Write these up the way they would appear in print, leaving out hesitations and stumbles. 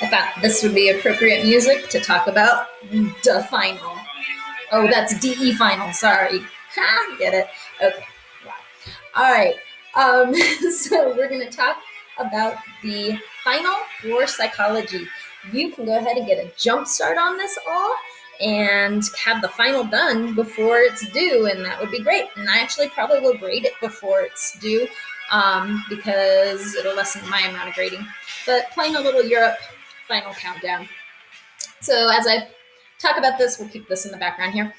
I thought this would be appropriate music to talk about the final. Oh, that's DE final. Sorry. Ha, get it. Okay. Wow. All right. So we're going to talk about the final for psychology. You can go ahead and get a jump start on this all and have the final done before it's due, and that would be great. And I actually probably will grade it before it's due because it'll lessen my amount of grading. But playing a little Europe final countdown. So as I talk about this, we'll keep this in the background here.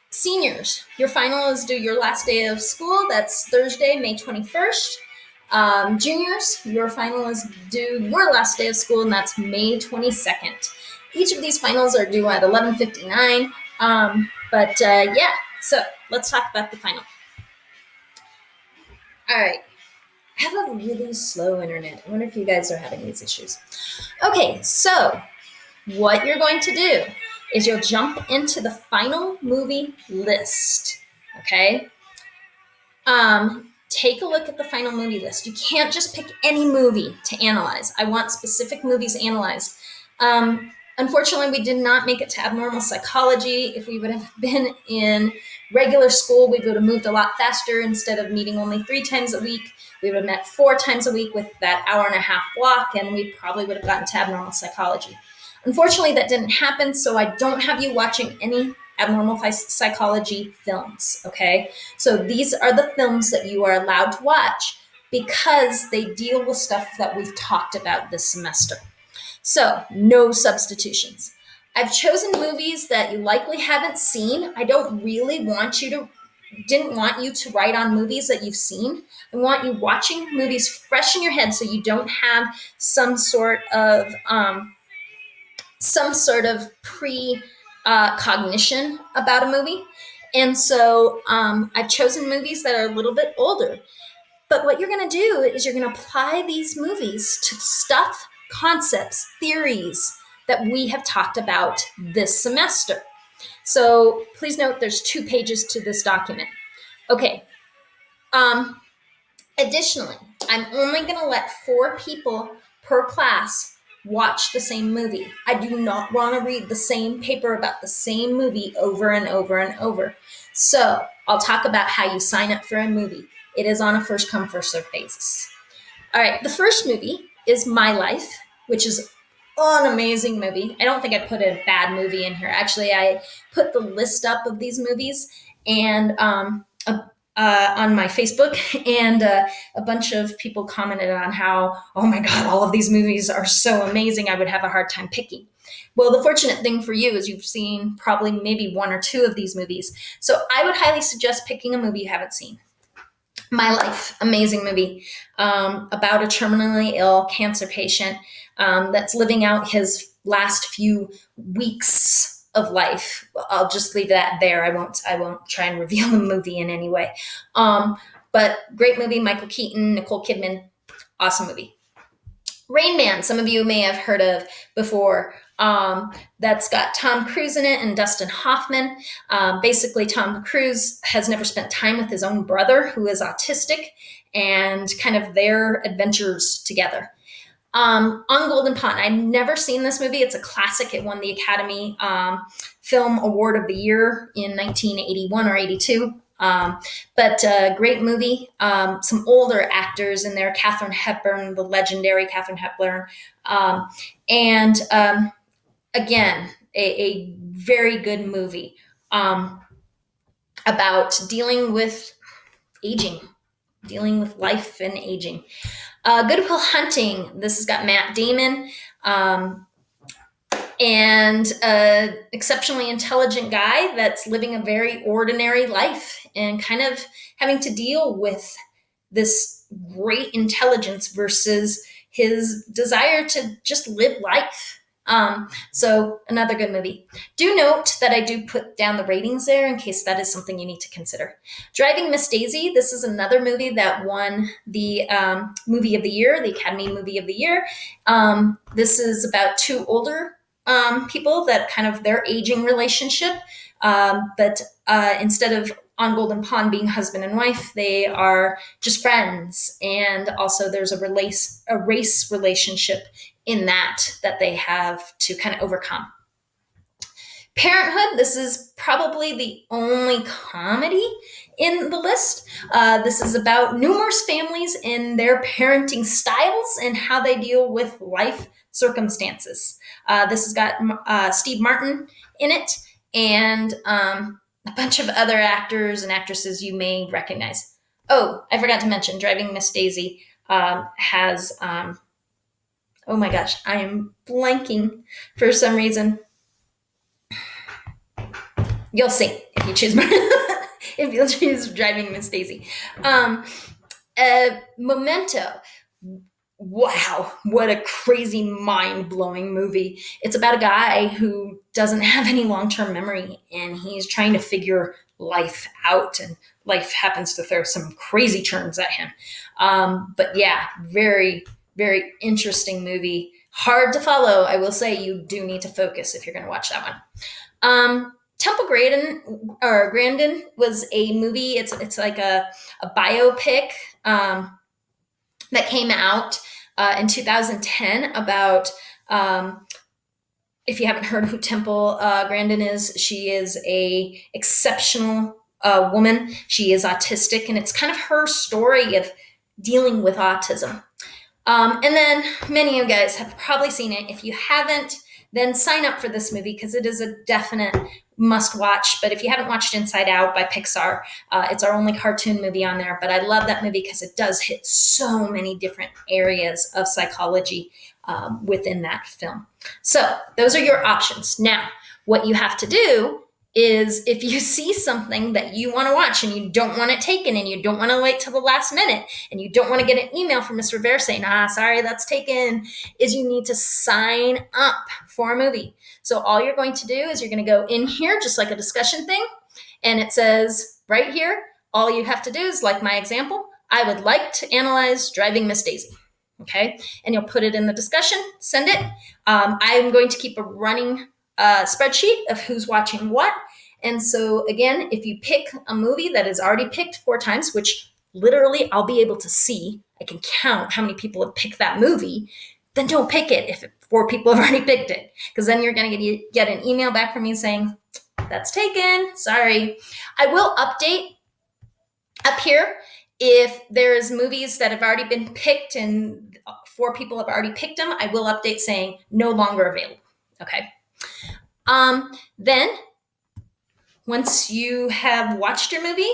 Seniors, your final is due your last day of school. That's Thursday, May 21st. Juniors, your final is due your last day of school, and that's May 22nd. Each of these finals are due at 11:59. Yeah, so let's talk about the final. All right. I have a really slow internet. I wonder if you guys are having these issues. Okay, so what you're going to do is you'll jump into the final movie list, okay? Take a look at the final movie list. You can't just pick any movie to analyze. I want specific movies analyzed. Unfortunately, we did not make it to abnormal psychology. If we would have been in regular school, we would have moved a lot faster. Instead of meeting only 3 times a week, we would have met 4 times a week with that hour-and-a-half block, and we probably would have gotten to abnormal psychology. Unfortunately, that didn't happen, so I don't have you watching any abnormal psychology films, okay? So these are the films that you are allowed to watch because they deal with stuff that we've talked about this semester. So, no substitutions. I've chosen movies that you likely haven't seen. I don't really didn't want you to write on movies that you've seen. I want you watching movies fresh in your head so you don't have some sort of pre-cognition about a movie. And so I've chosen movies that are a little bit older. But what you're going to do is you're going to apply these movies to stuff, concepts, theories that we have talked about this semester. So please note there's 2 pages to this document. Okay. Additionally, I'm only going to let 4 people per class watch the same movie. I do not want to read the same paper about the same movie over and over and over. So I'll talk about how you sign up for a movie. It is on a first come, first served basis. All right, the first movie is My Life, which is an amazing movie. I don't think I put a bad movie in here. Actually, I put the list up of these movies and on my Facebook, and a bunch of people commented on how, oh my God, all of these movies are so amazing, I would have a hard time picking. Well, the fortunate thing for you is you've seen probably maybe 1 or 2 of these movies. So I would highly suggest picking a movie you haven't seen. My Life, amazing movie, about a terminally ill cancer patient that's living out his last few weeks of life. I'll just leave that there. I won't try and reveal the movie in any way. But great movie, Michael Keaton, Nicole Kidman, awesome movie. Rain Man, some of you may have heard of before. That's got Tom Cruise in it and Dustin Hoffman. Basically, Tom Cruise has never spent time with his own brother, who is autistic, and kind of their adventures together. On Golden Pond, I've never seen this movie. It's a classic. It won the Academy Film Award of the Year in 1981 or 82. But great movie. Some older actors in there, Katharine Hepburn, the legendary Katharine Hepburn. Again, a very good movie about dealing with aging, dealing with life and aging. Good Will Hunting. This has got Matt Damon and an exceptionally intelligent guy that's living a very ordinary life and kind of having to deal with this great intelligence versus his desire to just live life. So another good movie. Do note that I do put down the ratings there in case that is something you need to consider. Driving Miss Daisy. This is another movie that won the Movie of the Year, the Academy Movie of the Year. This is about 2 older people that kind of their aging relationship. But instead of on Golden Pond being husband and wife, they are just friends. And also there's a race relationship in that they have to kind of overcome. Parenthood, this is probably the only comedy in the list. This is about numerous families and their parenting styles and how they deal with life circumstances. This has got Steve Martin in it and a bunch of other actors and actresses you may recognize. Oh, I forgot to mention Driving Miss Daisy has, oh my gosh, I am blanking for some reason. You'll see if you choose if you'll choose Driving Miss Daisy. Memento. Wow, what a crazy, mind-blowing movie. It's about a guy who doesn't have any long-term memory, and he's trying to figure life out, and life happens to throw some crazy turns at him. But yeah, very, very interesting movie. Hard to follow. I will say you do need to focus if you're going to watch that one. Temple Grandin was a movie. It's like a biopic that came out in 2010 about, if you haven't heard who Temple Grandin is, she is a exceptional woman. She is autistic, and it's kind of her story of dealing with autism. And then many of you guys have probably seen it. If you haven't, then sign up for this movie because it is a definite must watch. But if you haven't watched Inside Out by Pixar, it's our only cartoon movie on there. But I love that movie because it does hit so many different areas of psychology within that film. So those are your options. Now, what you have to do is if you see something that you want to watch and you don't want it taken and you don't want to wait till the last minute and you don't want to get an email from Ms. Rivera saying, sorry, that's taken, is you need to sign up for a movie. So all you're going to do is you're going to go in here, just like a discussion thing. And it says right here, all you have to do is, like my example, I would like to analyze Driving Miss Daisy. Okay. And you'll put it in the discussion, send it. I'm going to keep a running spreadsheet of who's watching what. And so again, if you pick a movie that is already picked 4 times, which literally I'll be able to see, I can count how many people have picked that movie, then don't pick it if 4 people have already picked it, because then you're going to get an email back from me saying, that's taken, sorry. I will update up here if there's movies that have already been picked and 4 people have already picked them. I will update saying no longer available. Okay. Then once you have watched your movie,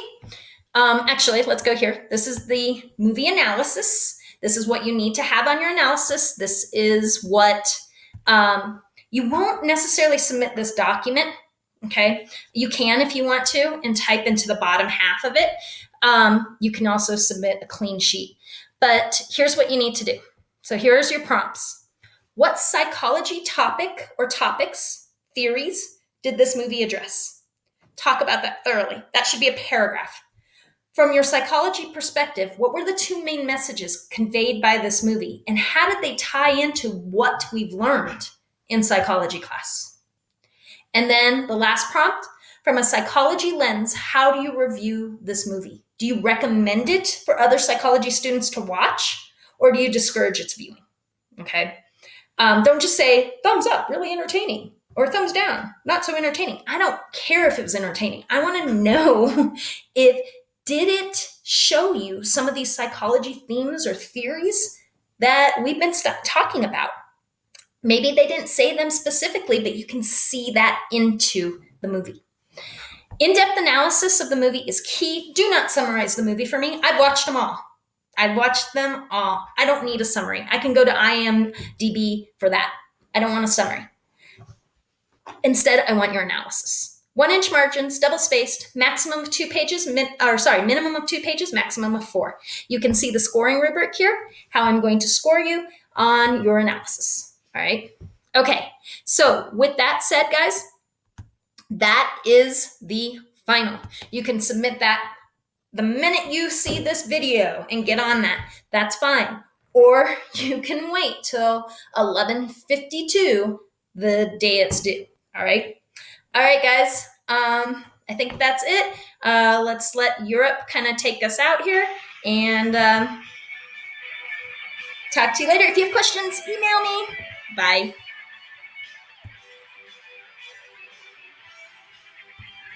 actually, let's go here. This is the movie analysis. This is what you need to have on your analysis. This is what, you won't necessarily submit this document. Okay. You can, if you want to, and type into the bottom half of it. You can also submit a clean sheet, but here's what you need to do. So here's your prompts. What psychology topic or topics, theories, did this movie address? Talk about that thoroughly. That should be a paragraph. From your psychology perspective, what were the 2 main messages conveyed by this movie, and how did they tie into what we've learned in psychology class? And then the last prompt, from a psychology lens, how do you review this movie? Do you recommend it for other psychology students to watch, or do you discourage its viewing? Okay. Don't just say thumbs up, really entertaining, or thumbs down, not so entertaining. I don't care if it was entertaining. I want to know did it show you some of these psychology themes or theories that we've been talking about? Maybe they didn't say them specifically, but you can see that into the movie. In-depth analysis of the movie is key. Do not summarize the movie for me. I've watched them all. I don't need a summary. I can go to IMDb for that. I don't want a summary. Instead, I want your analysis. 1-inch margins, double-spaced, maximum of 2 pages, minimum of 2 pages, maximum of 4. You can see the scoring rubric here, how I'm going to score you on your analysis. All right. Okay. So with that said, guys, that is the final. You can submit that the minute you see this video and get on that. That's fine. Or you can wait till 11:52, the day it's due. All right. All right, guys. I think that's it. Let's let Europe kind of take us out here. And Talk to you later. If you have questions, email me. Bye.